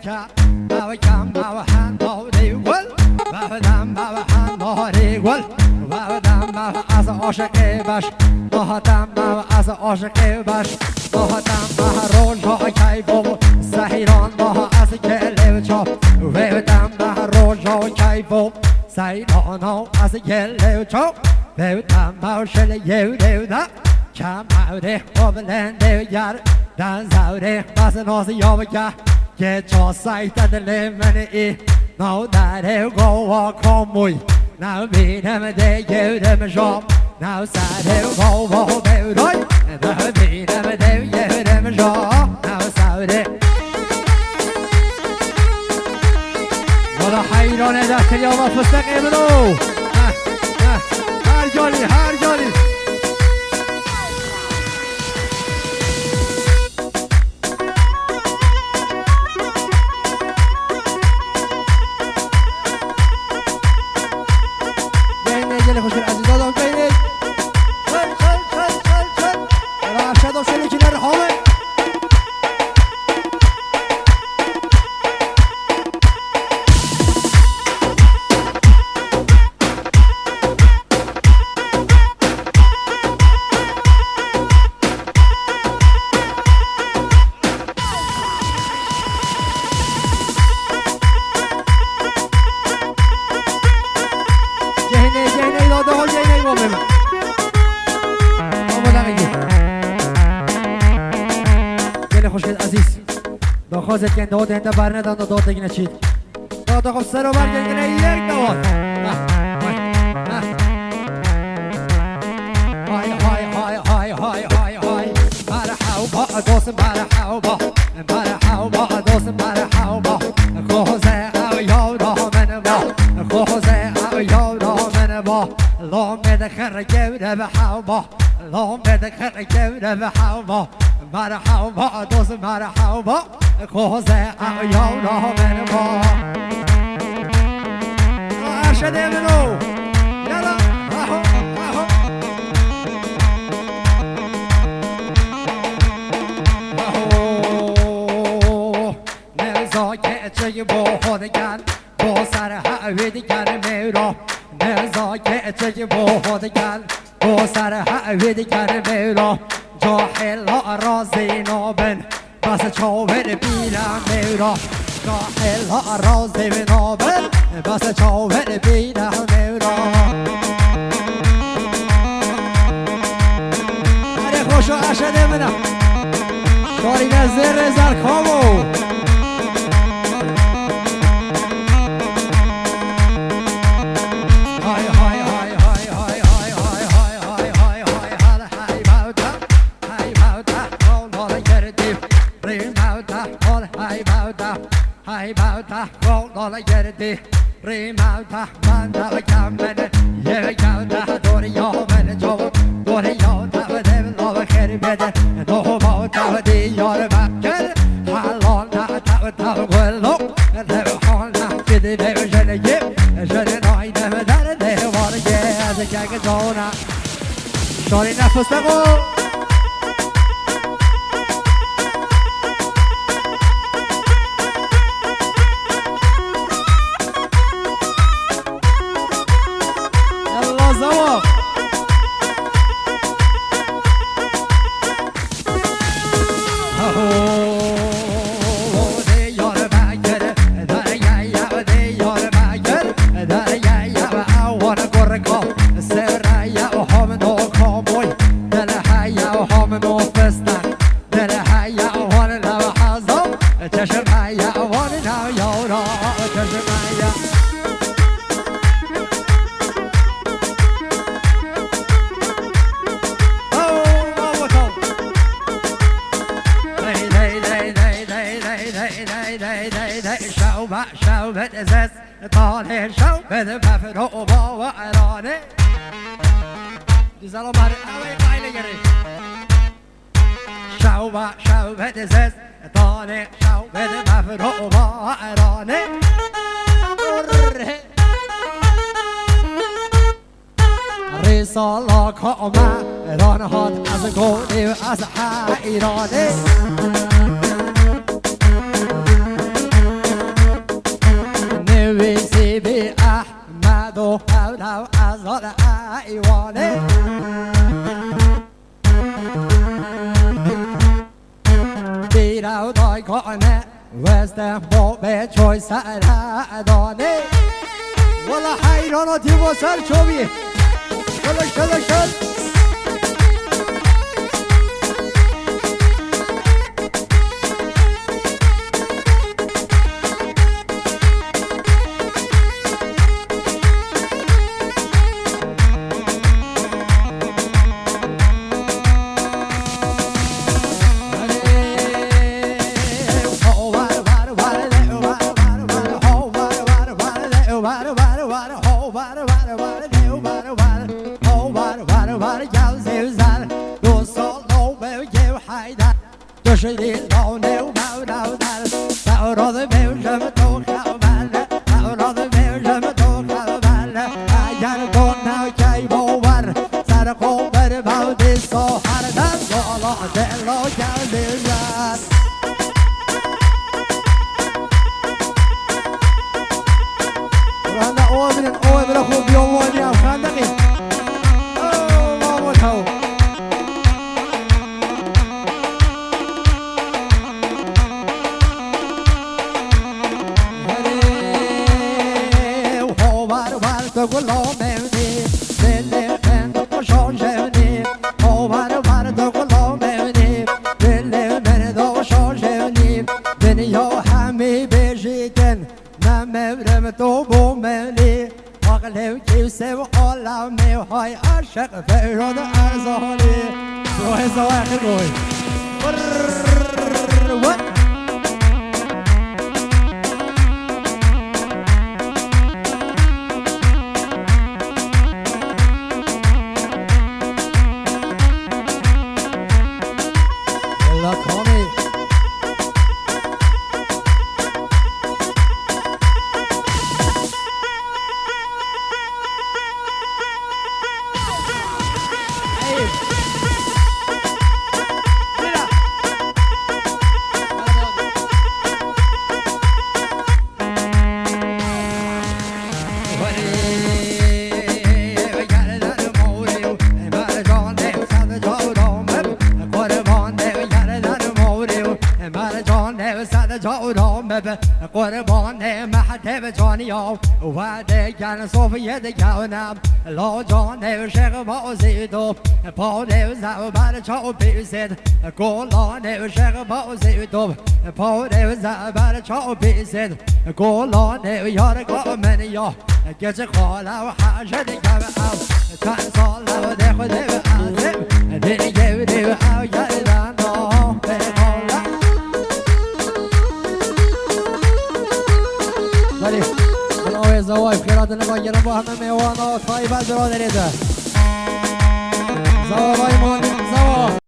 که باوکم باوهن داری گل باودم باوهن داری گل باودم باو از عاشق باش باودم باو از عاشق باش باودم باو روزا کیفو سهیران باو از گل چاپ باودم باو روزا کیفو سهیران از گل چاپ باودم باو شل یودم کم باوده قبلنده گر den zaure basen oss jobba get jag sagt att det lever i now that he go och kom oj now be dem det gud dem jobb now sad he go och be oj now be dem det gud dem jobb now saure ولا حیران ده کلیام فستق ابرو هر جالی خیلی خوشگل عزیز دادم بینید چل رفشد و شلی کنار حامه خوشگل عزیز داخوازت که داد انده برندن و داد دیگه نچید داد خب سر و برگردنه یک دواد های مرحبا دوست مرحبا دوست مرحبا خوزه او یادا من با خوزه او یادا من با لام بدخر گوده به حوبا لام بدخر گوده به حوبا مرحبا دوست مرحبا خوزه او یادا من با ارشد منو یلا نزاکه با خودگن با سر حوی دیگر میرا نزاکه با خودگن با سر حوی دیگر میرا جاحل رازی نابن بس چاور بیرم میرا جاحل رازی نابن بس چاور بیرم میرا اره خوشو اشده منم شاریگر زر زرکامو های باوتا رولا گردی ریماوتا من دا کامن یه گاوتا دوریا من جو دوریا تا دل لا خیر بده دو باوتا دی یار بکر حالان تا گلو ده حالنا کدی به جنگی جن نای ده در ده وارگه از که جونا شوری نفس بگو شوبت ازاز طاله شوبت بفرو با وعرانه جزالا مار اوی قایل گری شوبت ازاز طاله شوبت بفرو با وعرانه رسالا کامه رانهات از گولی و از حیرانه دو از آل ایوانه بیرو دای کنه وستم با به چوی سردانه والا حیراناتی با سر چوبی شلک شدی لونه و مونو در سعراض بیوشم تو خبره سعراض بیوشم تو خبره اگر کنه کی باور سر قبر بودی ساحر در بالا دلو کردی زد رانده اوه خوب بیامونی هم خندقی مامو تو غلامونی دل من دوشاشونی آور بر تو غلامونی دل من دوشاشونی دنیا همی بشیدن نمرم تو بومنی عقل کیسه و عالمی های عاشق فراد ارزانی روح زواخر روی قربان محتب جانیام و دیگر صوفیت گونم لا جان شق بازیدو پاده زبر چاو پیسید گلان شق بازیدو پاده زبر چاو پیسید گلان یارگاه من یا گچ خاله و حشد گوام چند سال و ده خود عظیم دیگه دیو او گردن نام بخاله ولی من آقای زوای خیرات نمایرم با همه میوانا و طایب از برادری ده زوای ماندیم زوا